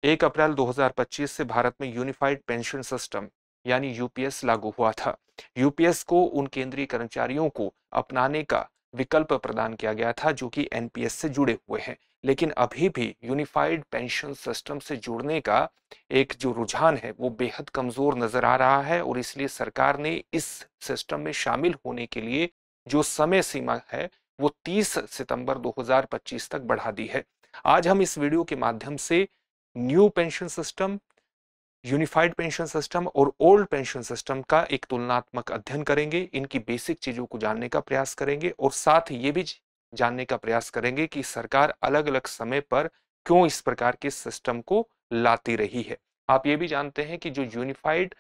1 अप्रैल 2025 से भारत में unified pension system यानी यूपीएस लागू हुआ था। यूपीएस को उन केंद्रीय कर्मचारियों को अपनाने का विकल्प प्रदान किया गया था जो कि एनपीएस से जुड़े हुए हैं। लेकिन अभी भी यूनिफाइड पेंशन सिस्टम से जुड़ने का एक जो रुझान है वो बेहद कमजोर नजर आ रहा है, और इसलिए सरकार ने इस सिस्टम में शामिल होने के लिए जो समय सीमा है वो 30 सितंबर 2025 तक बढ़ा दी है। आज हम इस वीडियो के माध्यम से new pension system, unified pension system और ओल्ड पेंशन सिस्टम का एक तुलनात्मक अध्ययन करेंगे। इनकी बेसिक चीजों को जानने का प्रयास करेंगे और साथ ये भी जानने का प्रयास करेंगे कि सरकार अलग अलग समय पर क्यों इस प्रकार के सिस्टम को लाती रही है। आप ये भी जानते हैं कि जो यूनिफाइड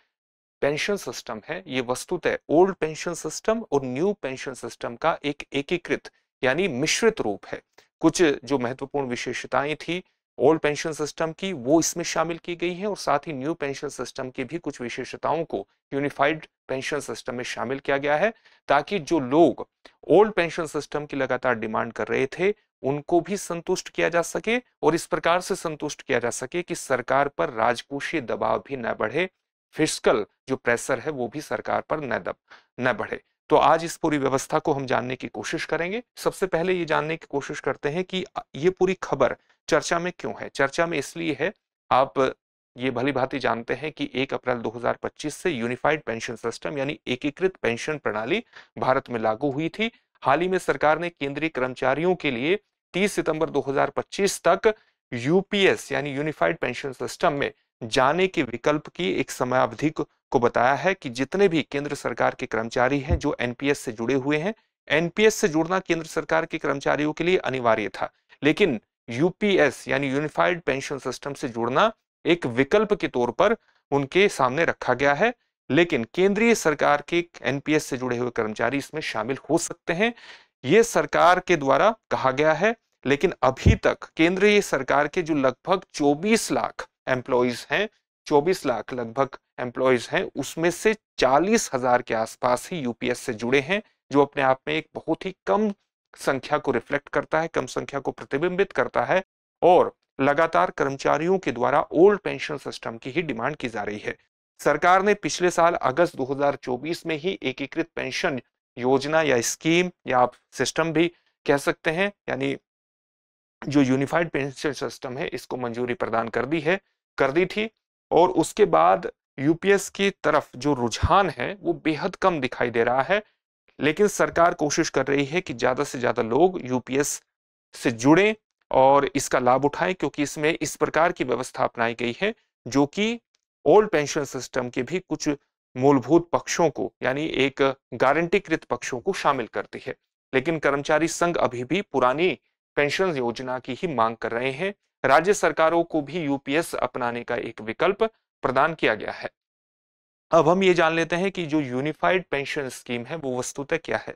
पेंशन सिस्टम है ये वस्तुतः ओल्ड पेंशन सिस्टम और न्यू पेंशन सिस्टम का एक एकीकृत यानी मिश्रित रूप है। कुछ जो महत्वपूर्ण विशेषताएं थी ओल्ड पेंशन सिस्टम की वो इसमें शामिल की गई है, और साथ ही न्यू पेंशन सिस्टम की भी कुछ विशेषताओं को यूनिफाइड पेंशन सिस्टम में शामिल किया गया है, ताकि जो लोग ओल्ड पेंशन सिस्टम की लगातार डिमांड कर रहे थे उनको भी संतुष्ट किया जा सके, और इस प्रकार से संतुष्ट किया जा सके कि सरकार पर राजकोषीय दबाव भी न बढ़े, फिस्कल जो प्रेशर है वो भी सरकार पर न बढ़े। तो आज इस पूरी व्यवस्था को हम जानने की कोशिश करेंगे। सबसे पहले ये जानने की कोशिश करते हैं कि ये पूरी खबर चर्चा में क्यों है। चर्चा में इसलिए है, आप ये भली भांति जानते हैं कि 1 अप्रैल 2025 से यूनिफाइड पेंशन सिस्टम यानी एकीकृत पेंशन प्रणाली भारत में लागू हुई थी। हाल ही में सरकार ने केंद्रीय कर्मचारियों के लिए 30 सितंबर 2025 तक यूपीएस यानी यूनिफाइड पेंशन सिस्टम में जाने के विकल्प की एक समयावधि को बताया है कि जितने भी केंद्र सरकार के कर्मचारी हैं जो एनपीएस से जुड़े हुए हैं, एनपीएस से जुड़ना केंद्र सरकार के कर्मचारियों के लिए अनिवार्य था, लेकिन यूपीएस यानी यूनिफाइड पेंशन सिस्टम से जुड़ना एक विकल्प के तौर पर उनके सामने रखा गया है। लेकिन केंद्रीय सरकार के एनपीएस से जुड़े हुए कर्मचारी इसमें शामिल हो सकते हैं, ये सरकार के द्वारा कहा गया है। लेकिन अभी तक केंद्रीय सरकार के जो लगभग 24 लाख एम्प्लॉइज हैं, 24 लाख लगभग एम्प्लॉइज हैं, उसमें से 40,000 के आसपास ही यूपीएस से जुड़े हैं, जो अपने आप में एक बहुत ही कम संख्या को रिफ्लेक्ट करता है, कम संख्या को प्रतिबिंबित करता है। और लगातार कर्मचारियों के द्वारा ओल्ड पेंशन सिस्टम की ही डिमांड की जा रही है। सरकार ने पिछले साल अगस्त 2024 में ही एकीकृत पेंशन योजना या स्कीम या आप सिस्टम भी कह सकते हैं, यानी जो यूनिफाइड पेंशन सिस्टम है इसको मंजूरी प्रदान कर दी थी। और उसके बाद यूपीएस की तरफ जो रुझान है वो बेहद कम दिखाई दे रहा है। लेकिन सरकार कोशिश कर रही है कि ज्यादा से ज्यादा लोग यूपीएस से जुड़ें और इसका लाभ उठाएं, क्योंकि इसमें इस प्रकार की व्यवस्था अपनाई गई है जो कि ओल्ड पेंशन सिस्टम के भी कुछ मूलभूत पक्षों को यानी एक गारंटीकृत पक्षों को शामिल करती है। लेकिन कर्मचारी संघ अभी भी पुरानी पेंशन योजना की ही मांग कर रहे हैं। राज्य सरकारों को भी यूपीएस अपनाने का एक विकल्प प्रदान किया गया है। अब हम ये जान लेते हैं कि जो यूनिफाइड पेंशन स्कीम है वो वस्तुतः क्या है।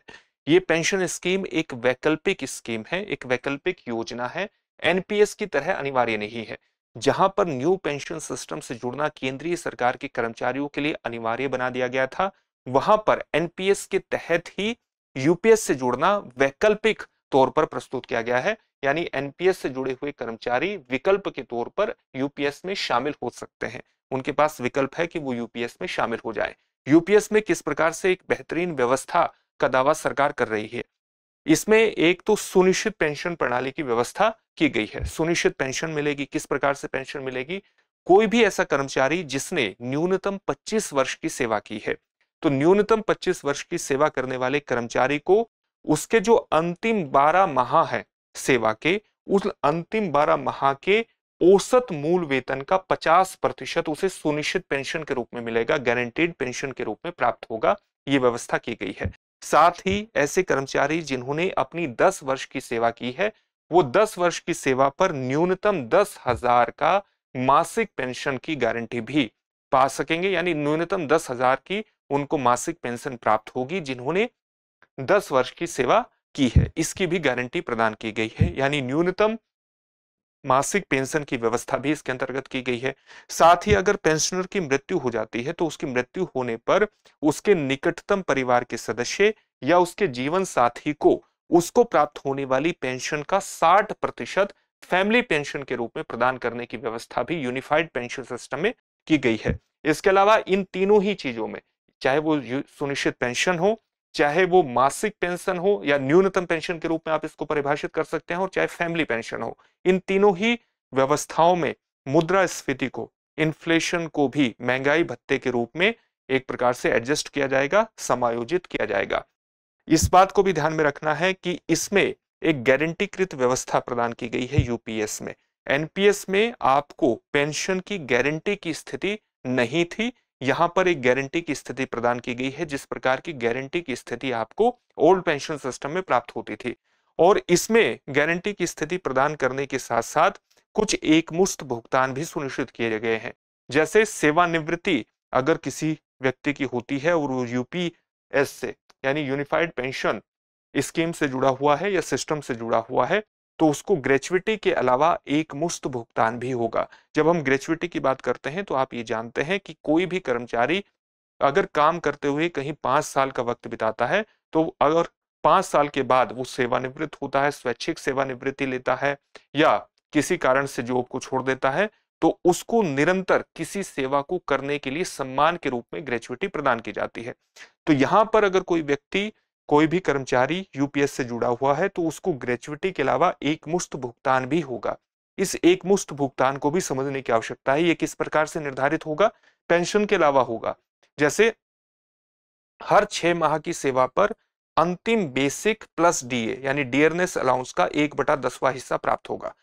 ये पेंशन स्कीम एक वैकल्पिक स्कीम है, एक वैकल्पिक योजना है, एनपीएस की तरह अनिवार्य नहीं है। जहां पर न्यू पेंशन सिस्टम से जुड़ना केंद्रीय सरकार के कर्मचारियों के लिए अनिवार्य बना दिया गया था, वहां पर एनपीएस के तहत ही यूपीएस से जुड़ना वैकल्पिक तौर पर प्रस्तुत किया गया है। यानी एनपीएस से जुड़े हुए कर्मचारी विकल्प के तौर पर यूपीएस में शामिल हो सकते हैं, उनके पास विकल्प है कि वो यूपीएस में शामिल हो जाए। यूपीएस में किस प्रकार से एक बेहतरीन व्यवस्था का दावा सरकार कर रही है, इसमें एक तो सुनिश्चित पेंशन प्रणाली की व्यवस्था की गई है। सुनिश्चित पेंशन मिलेगी, किस प्रकार से पेंशन मिलेगी, कोई भी ऐसा कर्मचारी जिसने न्यूनतम 25 वर्ष की सेवा की है, तो न्यूनतम 25 वर्ष की सेवा करने वाले कर्मचारी को उसके जो अंतिम 12 माह है सेवा के, उस अंतिम 12 माह के औसत मूल वेतन का 50% उसे सुनिश्चित पेंशन के रूप में मिलेगा, गारंटीड पेंशन के रूप में प्राप्त होगा, ये व्यवस्था की गई है। साथ ही ऐसे कर्मचारी जिन्होंने अपनी 10 वर्ष की सेवा की है, वो 10 वर्ष की सेवा पर न्यूनतम 10,000 का मासिक पेंशन की गारंटी भी पा सकेंगे, यानी न्यूनतम 10,000 की उनको मासिक पेंशन प्राप्त होगी जिन्होंने 10 वर्ष की सेवा की है, इसकी भी गारंटी प्रदान की गई है। यानी न्यूनतम मासिक पेंशन की व्यवस्था भी इसके अंतर्गत की गई है। साथ ही अगर पेंशनर की मृत्यु हो जाती है तो उसकी मृत्यु होने पर उसके निकटतम परिवार के सदस्य या उसके जीवन साथी को उसको प्राप्त होने वाली पेंशन का 60% फैमिली पेंशन के रूप में प्रदान करने की व्यवस्था भी यूनिफाइड पेंशन सिस्टम में की गई है। इसके अलावा इन तीनों ही चीजों में, चाहे वो सुनिश्चित पेंशन हो, चाहे वो मासिक पेंशन हो या न्यूनतम पेंशन के रूप में आप इसको परिभाषित कर सकते हैं, और चाहे फैमिली पेंशन हो, इन तीनों ही व्यवस्थाओं में मुद्रास्फीति को, इन्फ्लेशन को भी महंगाई भत्ते के रूप में एक प्रकार से एडजस्ट किया जाएगा, समायोजित किया जाएगा। इस बात को भी ध्यान में रखना है कि इसमें एक गारंटीकृत व्यवस्था प्रदान की गई है यूपीएस में। एनपीएस में आपको पेंशन की गारंटी की स्थिति नहीं थी, यहां पर एक गारंटी की स्थिति प्रदान की गई है, जिस प्रकार की गारंटी की स्थिति आपको ओल्ड पेंशन सिस्टम में प्राप्त होती थी। और इसमें गारंटी की स्थिति प्रदान करने के साथ साथ कुछ एकमुश्त भुगतान भी सुनिश्चित किए गए हैं। जैसे सेवानिवृत्ति अगर किसी व्यक्ति की होती है और वो यूपीएस से यानी यूनिफाइड पेंशन स्कीम से जुड़ा हुआ है या सिस्टम से जुड़ा हुआ है, तो उसको ग्रेच्युइटी के अलावा एक मुश्त भुगतान भी होगा। जब हम ग्रेच्युइटी की बात करते हैं तो आप ये जानते हैं कि कोई भी कर्मचारी अगर काम करते हुए कहीं 5 साल का वक्त बिताता है, तो अगर 5 साल के बाद वो सेवानिवृत्त होता है, स्वैच्छिक सेवानिवृत्ति लेता है या किसी कारण से जॉब को छोड़ देता है, तो उसको निरंतर किसी सेवा को करने के लिए सम्मान के रूप में ग्रेच्युइटी प्रदान की जाती है। तो यहां पर अगर कोई व्यक्ति, कोई भी कर्मचारी यूपीएस से जुड़ा हुआ है, तो उसको ग्रेच्युइटी के अलावा एकमुश्त भुगतान भी होगा। इस एकमुश्त भुगतान को भी समझने की आवश्यकता है। ये किस प्रकार से निर्धारित होगा? पेंशन के अलावा होगा। जैसे हर 6 माह की सेवा पर अंतिम बेसिक प्लस डीए यानी डियरनेस अलाउंस का 1/10वां हिस्सा प्राप्त होगा,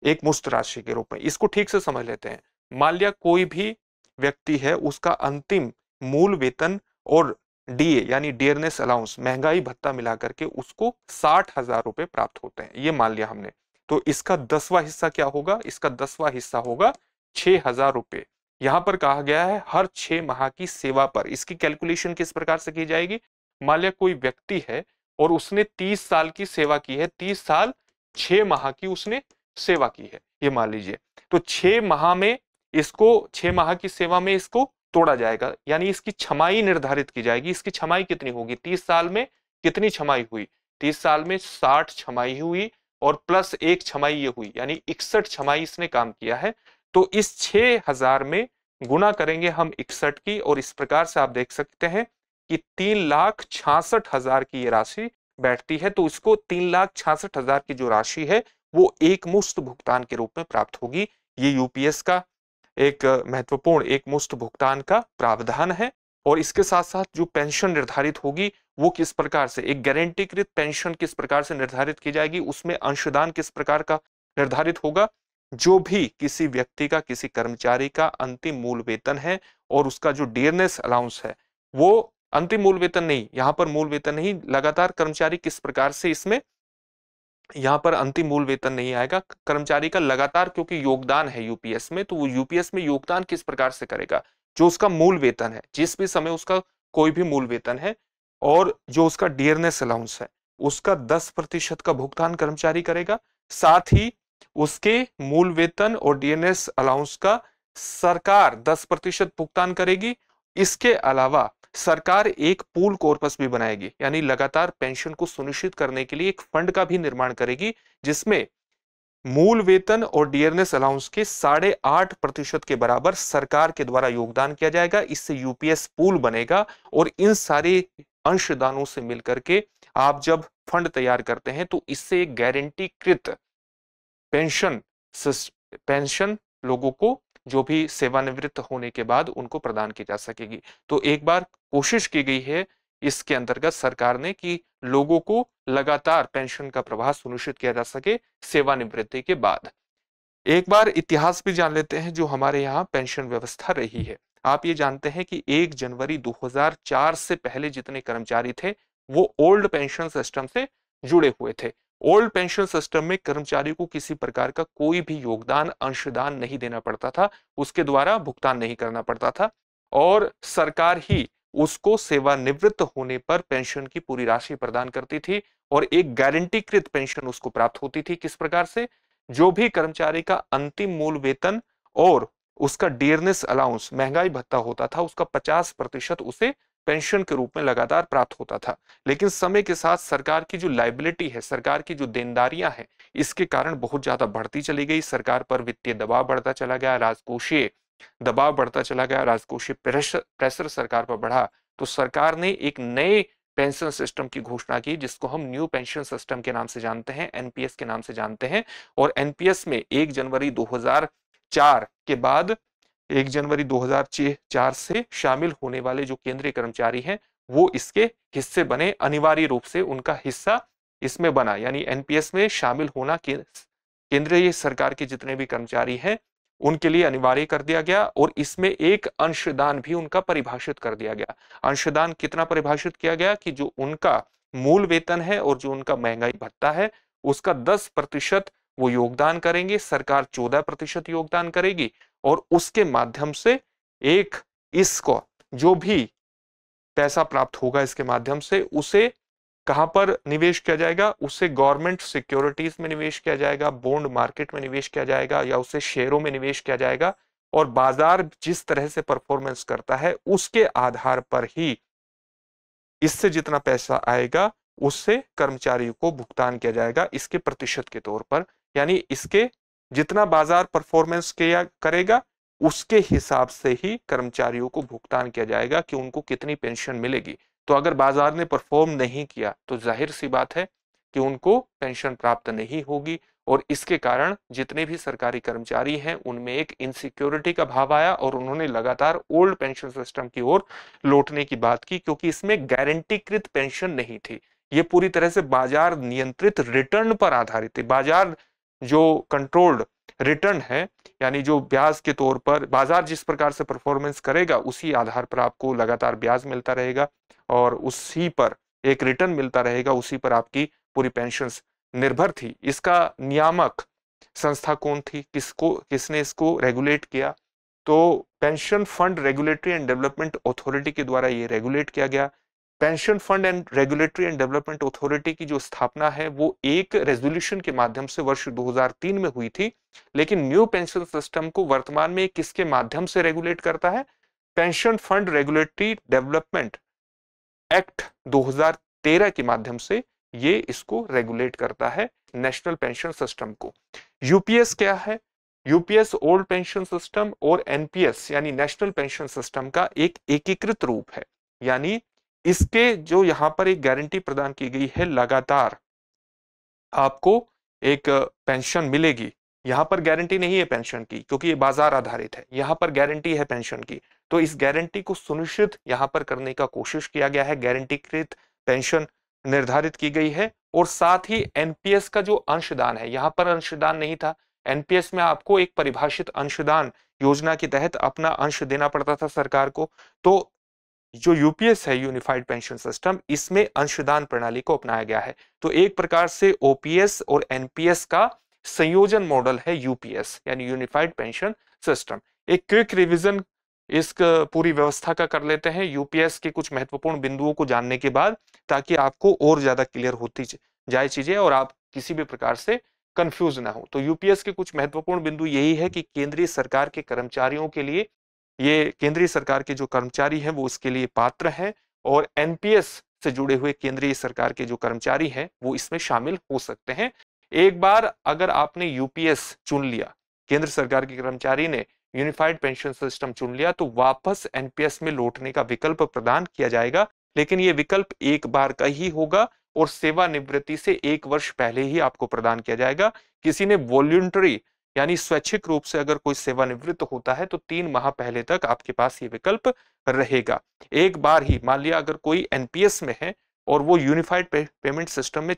एक मुश्त राशि के रूप में। इसको ठीक से समझ लेते हैं। मान लिया कोई भी व्यक्ति है, उसका अंतिम मूल वेतन और डीए यानी डियरनेस अलाउंस, महंगाई भत्ता मिलाकर के उसको 60,000 रुपए प्राप्त होते हैं, ये मान लिया हमने। तो इसका 10वां हिस्सा क्या होगा? इसका 10वां हिस्सा होगा 6,000 रुपए। यहां पर कहा गया है हर 6 माह की सेवा पर। इसकी कैलकुलेशन किस प्रकार से की जाएगी? मान लिया कोई व्यक्ति है और उसने 30 साल की सेवा की है, 30 साल 6 माह की उसने सेवा की है, ये मान लीजिए। तो 6 माह में इसको, 6 माह की सेवा में इसको तोड़ा जाएगा, यानी इसकी छमाई निर्धारित की जाएगी। इसकी छमाई कितनी होगी? 30 साल में कितनी छमाई हुई? 30 साल में 60 छमाई हुई और प्लस 1 छमाई ये हुई, यानी 61 छमाई इसने काम किया है। तो इस 6,000 में गुना करेंगे हम 61 की, और इस प्रकार से आप देख सकते हैं कि 3,66,000 की ये राशि बैठती है। तो इसको 3,66,000 की जो राशि है वो एक मुश्त भुगतान के रूप में प्राप्त होगी। ये यूपीएस का एक महत्वपूर्ण एक मुश्त भुगतान का प्रावधान है। और इसके साथ साथ जो पेंशन निर्धारित होगी वो किस प्रकार से, एक गारंटीकृत पेंशन किस प्रकार से निर्धारित की जाएगी, उसमें अंशदान किस प्रकार का निर्धारित होगा। जो भी किसी व्यक्ति का, किसी कर्मचारी का अंतिम मूल वेतन है और उसका जो डियरनेस अलाउंस है, वो अंतिम मूल वेतन नहीं, यहां पर मूल वेतन नहीं, लगातार कर्मचारी किस प्रकार से, इसमें यहां पर अंतिम मूल वेतन नहीं आएगा, कर्मचारी का लगातार, क्योंकि योगदान है यूपीएस में, तो वो यूपीएस में योगदान किस प्रकार से करेगा? जो उसका मूल वेतन है, जिस भी समय उसका कोई भी मूल वेतन है और जो उसका डियरनेस अलाउंस है, उसका 10% का भुगतान कर्मचारी करेगा। साथ ही उसके मूल वेतन और डियरनेस अलाउंस का सरकार 10% भुगतान करेगी। इसके अलावा सरकार एक पूल कॉर्पस भी बनाएगी, यानी लगातार पेंशन को सुनिश्चित करने के लिए एक फंड का भी निर्माण करेगी, जिसमें मूल वेतन और डियरनेस अलाउंस के 8.5% के बराबर सरकार के द्वारा योगदान किया जाएगा। इससे यूपीएस पूल बनेगा और इन सारे अंशदानों से मिलकर के आप जब फंड तैयार करते हैं तो इससे एक गारंटीकृत पेंशन पेंशन लोगों को, जो भी सेवानिवृत्त होने के बाद उनको प्रदान की जा सकेगी। तो एक बार कोशिश की गई है इसके अंतर्गत सरकार ने कि लोगों को लगातार पेंशन का प्रवाह सुनिश्चित किया जा सके सेवानिवृत्ति के बाद। एक बार इतिहास भी जान लेते हैं जो हमारे यहाँ पेंशन व्यवस्था रही है। आप ये जानते हैं कि 1 जनवरी 2004 से पहले जितने कर्मचारी थे वो ओल्ड पेंशन सिस्टम से जुड़े हुए थे। ओल्ड पेंशन सिस्टम में कर्मचारी को किसी प्रकार का कोई भी योगदान, अंशदान नहीं देना पड़ता था, उसके द्वारा भुगतान नहीं करना पड़ता था और सरकार ही उसको सेवानिवृत्त होने पर पेंशन की पूरी राशि प्रदान करती थी और एक गारंटीकृत पेंशन उसको प्राप्त होती थी। किस प्रकार से? जो भी कर्मचारी का अंतिम मूल वेतन और उसका डियरनेस अलाउंस, महंगाई भत्ता होता था, उसका 50% उसे पेंशन के रूप में लगातार प्राप्त होता था। लेकिन समय के साथ सरकार की जो लायबिलिटी है, सरकार की जो देनदारियां हैं, इसके कारण बहुत ज्यादा बढ़ती चली गई। सरकार पर वित्तीय दबाव बढ़ता चला गया, राजकोषीय दबाव बढ़ता चला गया, राजकोषीय प्रेशर सरकार पर बढ़ा। तो सरकार ने एक नए पेंशन सिस्टम की घोषणा की, जिसको हम न्यू पेंशन सिस्टम के नाम से जानते हैं, एनपीएस के नाम से जानते हैं। और एनपीएस में 1 जनवरी 2004 के बाद 1 जनवरी 2004 से शामिल होने वाले जो केंद्रीय कर्मचारी हैं, वो इसके हिस्से बने, अनिवार्य रूप से उनका हिस्सा इसमें बना। यानी एनपीएस में शामिल होना केंद्रीय सरकार के जितने भी कर्मचारी हैं उनके लिए अनिवार्य कर दिया गया। और इसमें एक अंशदान भी उनका परिभाषित कर दिया गया। अंशदान कितना परिभाषित किया गया कि जो उनका मूल वेतन है और जो उनका महंगाई भत्ता है, उसका 10% वो योगदान करेंगे, सरकार 14% योगदान करेगी। और उसके माध्यम से एक इसको जो भी पैसा प्राप्त होगा इसके माध्यम से, उसे कहां पर निवेश किया जाएगा? उसे गवर्नमेंट सिक्योरिटीज में निवेश किया जाएगा, बॉन्ड मार्केट में निवेश किया जाएगा, या उसे शेयरों में निवेश किया जाएगा। और बाजार जिस तरह से परफॉर्मेंस करता है उसके आधार पर ही इससे जितना पैसा आएगा उससे कर्मचारियों को भुगतान किया जाएगा, इसके प्रतिशत के तौर पर। यानी इसके जितना बाजार परफॉर्मेंस किया करेगा उसके हिसाब से ही कर्मचारियों को भुगतान किया जाएगा कि उनको कितनी पेंशन मिलेगी। तो अगर बाजार ने परफॉर्म नहीं किया तो जाहिर सी बात है कि उनको पेंशन प्राप्त नहीं होगी। और इसके कारण जितने भी सरकारी कर्मचारी हैं उनमें एक इनसिक्योरिटी का भाव आया और उन्होंने लगातार ओल्ड पेंशन सिस्टम की ओर लौटने की बात की, क्योंकि इसमें गारंटीकृत पेंशन नहीं थी। ये पूरी तरह से बाजार नियंत्रित रिटर्न पर आधारित थी। बाजार जो कंट्रोल्ड रिटर्न है, यानी जो ब्याज के तौर पर बाजार जिस प्रकार से परफॉर्मेंस करेगा उसी आधार पर आपको लगातार ब्याज मिलता रहेगा और उसी पर एक रिटर्न मिलता रहेगा, उसी पर आपकी पूरी पेंशन निर्भर थी। इसका नियामक संस्था कौन थी, किसने इसको रेगुलेट किया? तो pension fund regulatory and development authority के द्वारा ये रेगुलेट किया गया। Pension fund and regulatory and development authority की जो स्थापना है वो एक रेजोल्यूशन के माध्यम से वर्ष 2003 में हुई थी। लेकिन न्यू पेंशन सिस्टम को वर्तमान में किसके माध्यम से रेगुलेट करता है? Pension fund regulatory development act 2013 के माध्यम से ये इसको रेगुलेट करता है, नेशनल पेंशन सिस्टम को। यूपीएस क्या है? यूपीएस ओल्ड पेंशन सिस्टम और एनपीएस यानी नेशनल पेंशन सिस्टम का एक एकीकृत रूप है। यानी इसके जो यहां पर एक गारंटी प्रदान की गई है, लगातार आपको एक पेंशन मिलेगी। यहां पर गारंटी नहीं है पेंशन की क्योंकि ये बाजार आधारित है, यहां पर गारंटी है पेंशन की। तो इस गारंटी को सुनिश्चित यहां पर करने का कोशिश किया गया है, गारंटीकृत पेंशन निर्धारित की गई है। और साथ ही एनपीएस का जो अंशदान है, यहां पर अंशदान नहीं था। एनपीएस में आपको एक परिभाषित अंशदान योजना के तहत अपना अंश देना पड़ता था सरकार को। तो जो यूपीएस है, यूनिफाइड पेंशन सिस्टम, इसमें अंशदान प्रणाली को अपनाया गया है। तो एक प्रकार से ओपीएस और एनपीएस का संयोजन मॉडल है यूपीएस यानी यूनिफाइड पेंशन सिस्टम। एक क्विक रिवीजन इस पूरी व्यवस्था का कर लेते हैं यूपीएस के कुछ महत्वपूर्ण बिंदुओं को जानने के बाद, ताकि आपको और ज्यादा क्लियर होती जाए चीजें और आप किसी भी प्रकार से कंफ्यूज ना हो। तो यूपीएस के कुछ महत्वपूर्ण बिंदु यही है कि केंद्रीय सरकार के कर्मचारियों के लिए, ये केंद्रीय सरकार के जो कर्मचारी हैं वो इसके लिए पात्र हैं, और एनपीएस से जुड़े हुए केंद्रीय सरकार के जो कर्मचारी हैं वो इसमें शामिल हो सकते हैं। एक बार अगर आपने यूपीएस चुन लिया, केंद्र सरकार के कर्मचारी ने यूनिफाइड पेंशन सिस्टम चुन लिया, तो वापस एनपीएस में लौटने का विकल्प प्रदान किया जाएगा। लेकिन ये विकल्प एक बार का ही होगा और सेवानिवृत्ति से 1 वर्ष पहले ही आपको प्रदान किया जाएगा। किसी ने वॉल्यूंटरी यानी स्वैच्छिक रूप से अगर कोई सेवानिवृत्त होता है तो 3 माह पहले तक आपके पास ये विकल्प रहेगा। एक बार ही मान लिया अगर कोई एनपीएस में है और वो यूनिफाइड पेमेंट सिस्टम में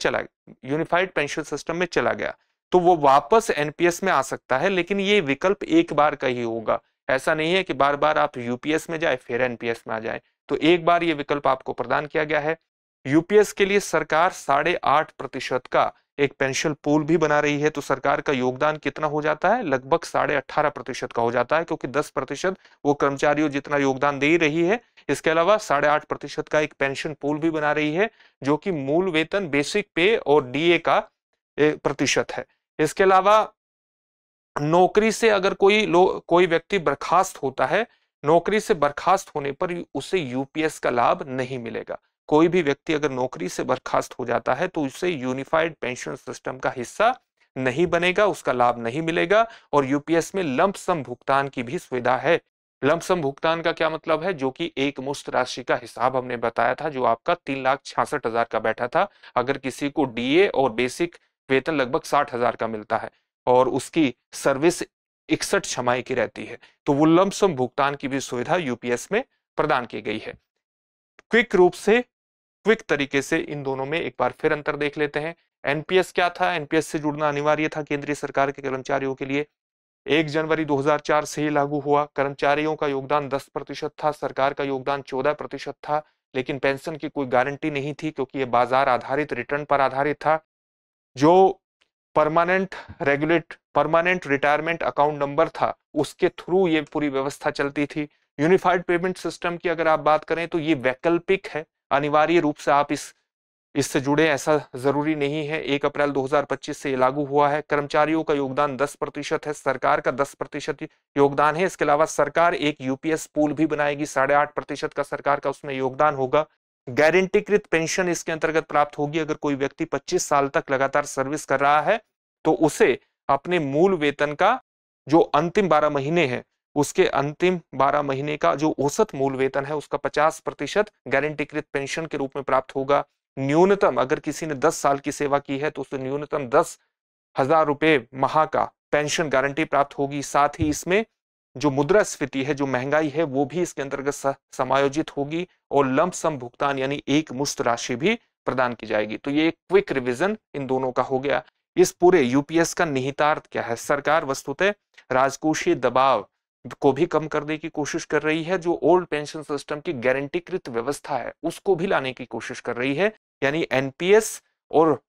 यूनिफाइड पेंशन सिस्टम में चला गया, तो वो वापस एनपीएस में आ सकता है, लेकिन ये विकल्प एक बार का ही होगा। ऐसा नहीं है कि बार बार आप यूपीएस में जाए फिर एनपीएस में आ जाए। तो एक बार ये विकल्प आपको प्रदान किया गया है। यूपीएस के लिए सरकार 8.5% का एक पेंशन पूल भी बना रही है। तो सरकार का योगदान कितना हो जाता है? लगभग 18.5% का हो जाता है, क्योंकि 10% वो कर्मचारियों जितना योगदान दे रही है, इसके अलावा 8.5% का एक पेंशन पूल भी बना रही है, जो कि मूल वेतन, बेसिक पे और डीए का प्रतिशत है। इसके अलावा नौकरी से अगर कोई व्यक्ति बर्खास्त होता है नौकरी से बर्खास्त होने पर उसे यूपीएस का लाभ नहीं मिलेगा। कोई भी व्यक्ति अगर नौकरी से बर्खास्त हो जाता है तो उसे यूनिफाइड पेंशन सिस्टम का हिस्सा नहीं बनेगा, उसका लाभ नहीं मिलेगा। और यूपीएस में लंप सम भुगतान की भी सुविधा है। लंप सम भुगतान का क्या मतलब है? जो कि एक मुश्त राशि का हिसाब हमने बताया था, जो आपका 3,66,000 का बैठा था। अगर किसी को डीए और बेसिक वेतन लगभग 60,000 का मिलता है और उसकी सर्विस 61 छमाही की रहती है, तो वो लंप सम भुगतान की भी सुविधा यूपीएस में प्रदान की गई है। क्विक तरीके से इन दोनों में एक बार फिर अंतर देख लेते हैं। एनपीएस क्या था? एनपीएस से जुड़ना अनिवार्य था केंद्रीय सरकार के कर्मचारियों के लिए। 1 जनवरी 2004 से ही लागू हुआ। कर्मचारियों का योगदान 10% था, सरकार का योगदान 14% था। लेकिन पेंशन की कोई गारंटी नहीं थी क्योंकि यह बाजार आधारित रिटर्न पर आधारित था। जो परमानेंट रिटायरमेंट अकाउंट नंबर था, उसके थ्रू ये पूरी व्यवस्था चलती थी। यूनिफाइड पेमेंट सिस्टम की अगर आप बात करें तो ये वैकल्पिक है, अनिवार्य रूप से आप इससे जुड़े ऐसा जरूरी नहीं है। 1 अप्रैल 2025 से ये लागू हुआ है। कर्मचारियों का योगदान 10% है, सरकार का 10% योगदान है। इसके अलावा सरकार एक यूपीएस पूल भी बनाएगी, 8.5% का सरकार का उसमें योगदान होगा। गारंटीकृत पेंशन इसके अंतर्गत प्राप्त होगी। अगर कोई व्यक्ति 25 साल तक लगातार सर्विस कर रहा है तो उसे अपने मूल वेतन का जो अंतिम 12 महीने हैं, उसके अंतिम 12 महीने का जो औसत मूल वेतन है उसका 50% गारंटीकृत पेंशन के रूप में प्राप्त होगा। न्यूनतम अगर किसी ने 10 साल की सेवा की है तो उसे न्यूनतम 10,000 रुपए माह का पेंशन गारंटी प्राप्त होगी। साथ ही इसमें जो मुद्रास्फीति है, जो महंगाई है, वो भी इसके अंतर्गत समायोजित होगी और लंप सम भुगतान यानी एक मुश्त राशि भी प्रदान की जाएगी। तो ये एक क्विक रिवीजन इन दोनों का हो गया। इस पूरे यूपीएस का निहितार्थ क्या है? सरकार वस्तुतः राजकोषीय दबाव को भी कम करने की कोशिश कर रही है। जो ओल्ड पेंशन सिस्टम की गारंटीकृत व्यवस्था है उसको भी लाने की कोशिश कर रही है, यानी एनपीएस और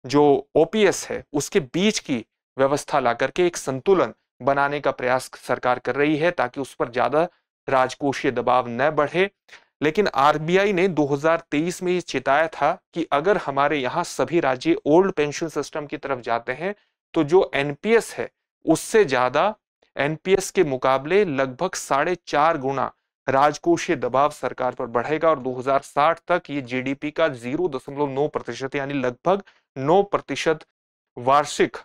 जो ओपीएस है उसके बीच की व्यवस्था ला करके एक संतुलन बनाने का प्रयास सरकार कर रही है ताकि उस पर ज्यादा राजकोषीय दबाव न बढ़े। लेकिन आरबीआई ने 2023 में ये चेताया था कि अगर हमारे यहाँ सभी राज्य ओल्ड पेंशन सिस्टम की तरफ जाते हैं तो जो एनपीएस है उससे ज्यादा, एनपीएस के मुकाबले लगभग 4.5 गुना राजकोषीय दबाव सरकार पर बढ़ेगा और 2060 तक ये जीडीपी का 0.9% यानी लगभग 9% वार्षिक,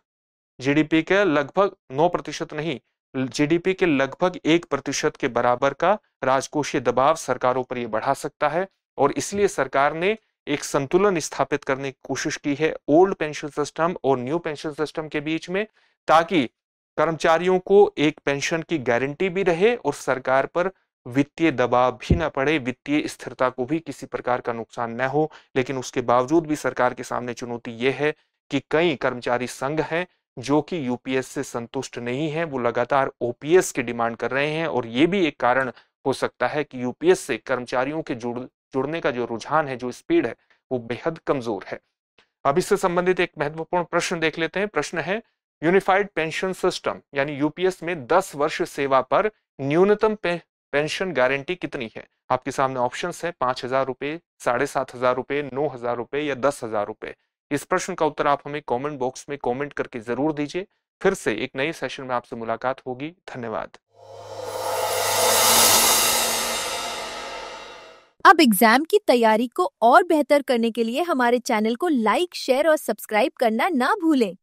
जीडीपी के लगभग 9% नहीं, जीडीपी के लगभग 1% के बराबर का राजकोषीय दबाव सरकारों पर यह बढ़ा सकता है। और इसलिए सरकार ने एक संतुलन स्थापित करने की कोशिश की है ओल्ड पेंशन सिस्टम और न्यू पेंशन सिस्टम के बीच में, ताकि कर्मचारियों को एक पेंशन की गारंटी भी रहे और सरकार पर वित्तीय दबाव भी न पड़े, वित्तीय स्थिरता को भी किसी प्रकार का नुकसान न हो। लेकिन उसके बावजूद भी सरकार के सामने चुनौती यह है कि कई कर्मचारी संघ हैं जो कि यूपीएस से संतुष्ट नहीं है, वो लगातार ओपीएस की डिमांड कर रहे हैं। और ये भी एक कारण हो सकता है कि यूपीएस से कर्मचारियों के जुड़ने का जो रुझान है, जो स्पीड है, वो बेहद कमजोर है। अब इससे संबंधित एक महत्वपूर्ण प्रश्न देख लेते हैं। प्रश्न है, यूनिफाइड पेंशन सिस्टम यानी यूपीएस में 10 वर्ष सेवा पर न्यूनतम पेंशन गारंटी कितनी है? आपके सामने ऑप्शंस है 5,000 रुपए, 7,500 रुपए, 9,000 रुपए या 10,000 रुपए। इस प्रश्न का उत्तर आप हमें कमेंट बॉक्स में कमेंट करके जरूर दीजिए। फिर से एक नए सेशन में आपसे मुलाकात होगी। धन्यवाद। अब एग्जाम की तैयारी को और बेहतर करने के लिए हमारे चैनल को लाइक, शेयर और सब्सक्राइब करना ना भूलें।